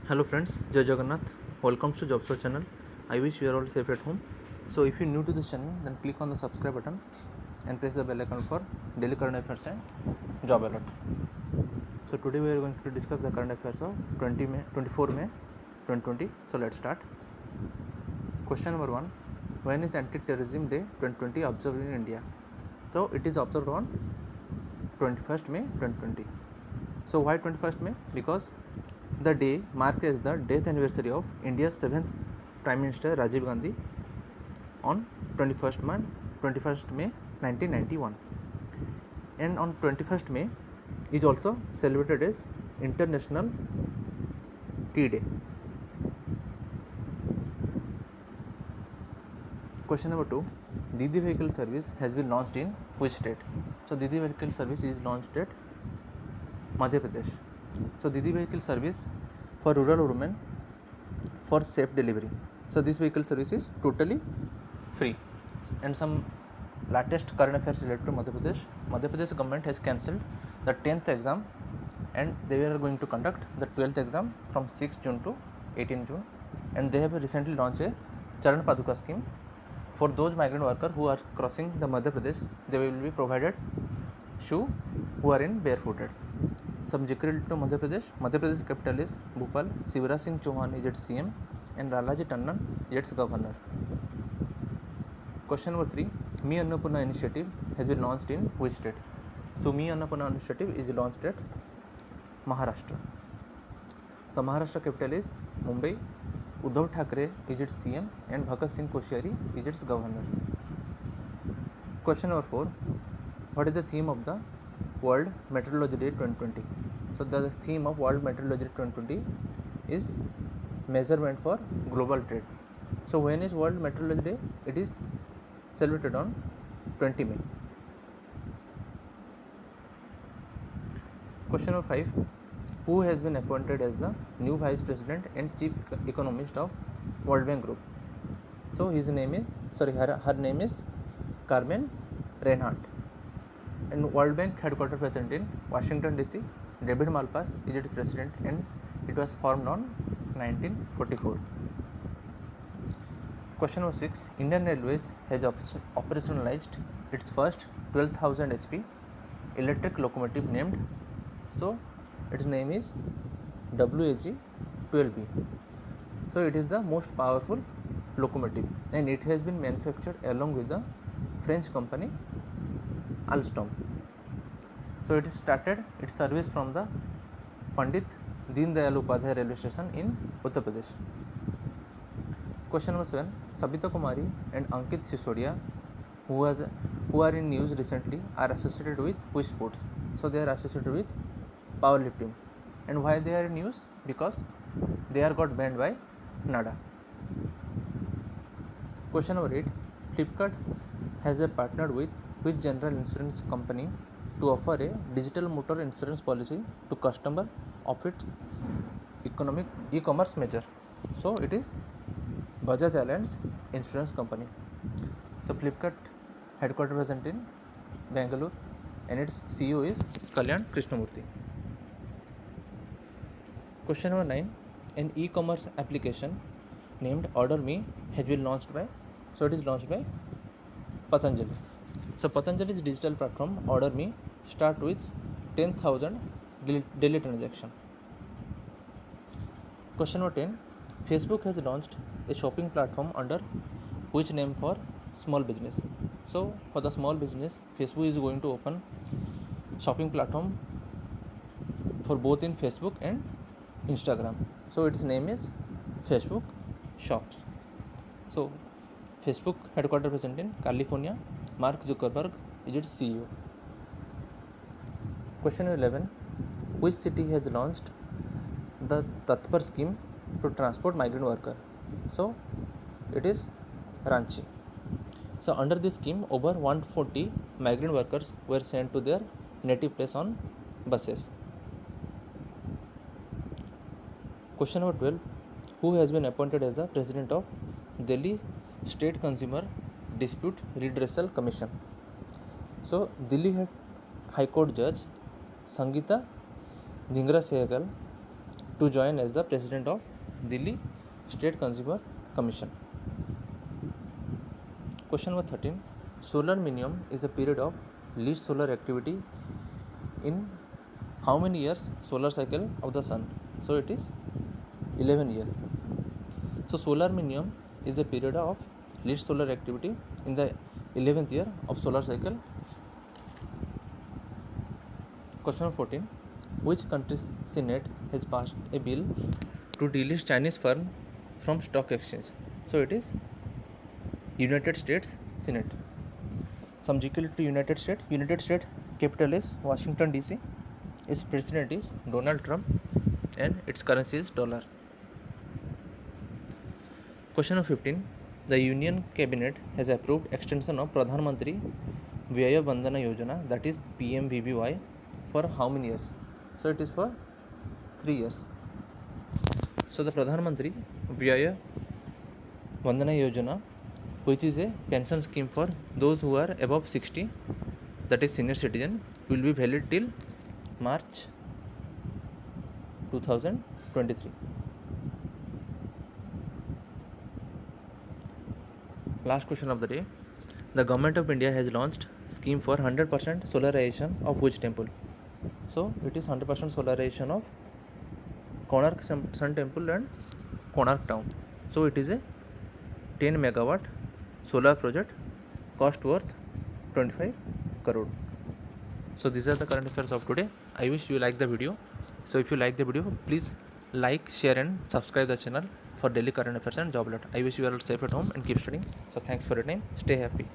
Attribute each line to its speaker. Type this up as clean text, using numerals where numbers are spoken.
Speaker 1: Hello friends, Jai Jagannath. Welcome to JobSearch channel. I wish you are all safe at home. So if you are new to this channel, then click on the subscribe button and press the bell icon for daily current affairs and job alert. So today we are going to discuss the current affairs of 24 May 2020. So let's start. Question number 1. When is Anti-Terrorism Day 2020 observed in India? So it is observed on 21st May 2020. So why 21st May? Because the day marked as the death anniversary of India's 7th Prime Minister Rajiv Gandhi on 21st May 1991. And on 21st May is also celebrated as International Tea Day. Question number 2. Didi vehicle service has been launched in which state? So Didi vehicle service is launched at Madhya Pradesh. So Didi vehicle service for rural women for safe delivery. So this vehicle service is totally free. And some latest current affairs related to Madhya Pradesh. Madhya Pradesh government has cancelled the 10th exam and they are going to conduct the 12th exam from 6 June to 18 June. And they have recently launched a Charan Paduka scheme. For those migrant workers who are crossing the Madhya Pradesh, they will be provided shoe who are in barefooted. Some related to Madhya Pradesh. Madhya Pradesh capital is Bhopal. Shivraj Singh Chauhan is its CM and Lalaji Tandon is its governor. Question number 3. Me Annapurna initiative has been launched in which state? So Me Annapurna initiative is launched at Maharashtra. So Maharashtra capital is Mumbai. Uddhav Thackeray is its CM and Bhagat Singh Koshyari is its governor. Question number 4. What is the theme of the World Meteorology Day 2020? So the theme of World Meteorology Day 2020 is measurement for global trade. So when is World Meteorology Day? It is celebrated on 20 May. Question number 5. Who has been appointed as the new Vice President and Chief Economist of World Bank Group? So her name is Carmen Reinhart. And World Bank headquarters present in Washington DC. David Malpass is its president and it was formed on 1944. Question number 6. Indian Railways has operationalized its first 12,000 HP electric locomotive named, so its name is WAG 12B. So it is the most powerful locomotive and it has been manufactured along with the French company Alstom. So it started its service from the Pandit Deen Dayal Upadhyay railway station in Uttar Pradesh. Question number 7. Sabita Kumari and Ankit Sisodia, who are in news recently, are associated with which sports? So they are associated with powerlifting. And why they are in news? Because they are got banned by NADA. Question number 8. Flipkart has partnered with which general insurance company to offer a digital motor insurance policy to customer of its e-commerce major? So it is Bajaj Allianz Insurance Company. So Flipkart headquarters present in Bangalore and its CEO is Kalyan Krishnamurthy. Question number 9. An e-commerce application named OrderMe has been launched by, so it is launched by Patanjali. So Patanjali's digital platform OrderMe start with 10,000 daily transaction. Question number 10. Facebook has launched a shopping platform under which name for small business? So for the small business, Facebook is going to open shopping platform for both in Facebook and Instagram. So its name is Facebook Shops. So Facebook headquarters present in California. Mark Zuckerberg is its CEO. Question 11. Which city has launched the Tatpar scheme to transport migrant worker? So it is Ranchi. So under this scheme, over 140 migrant workers were sent to their native place on buses. Question number 12. Who has been appointed as the president of Delhi State Consumer Dispute Redressal Commission? So Delhi High Court Judge Sangeeta Dhingra Sehgal to join as the president of Delhi State Consumer Commission. Question number 13. Solar minimum is a period of least solar activity in how many years solar cycle of the sun? So it is 11 years. So solar minimum is a period of least solar activity in the 11th year of solar cycle. Question number 14. Which country's Senate has passed a bill to delist Chinese firm from stock exchange? So it is United States Senate. Some geography to United States. United States capital is Washington DC. Its president is Donald Trump and its currency is dollar. Question number 15. The Union Cabinet has approved extension of Pradhan Mantri Vyaya Vandana Yojana, that is PMVVY, for how many years? So it is for 3 years. So the Pradhan Mantri Vyaya Vandana Yojana, which is a pension scheme for those who are above 60, that is senior citizen, will be valid till March 2023. Last question of the day. The government of India has launched scheme for 100% solarization of which temple? So it is 100% solarization of Konark Sun Temple and Konark Town. So it is a 10 megawatt solar project, cost worth 25 crore. So these are the current affairs of today. I wish you like the video. So if you like the video, please like, share and subscribe the channel for daily current affairs and job alert. I wish you are all safe at home and keep studying. So thanks for your time. Stay happy.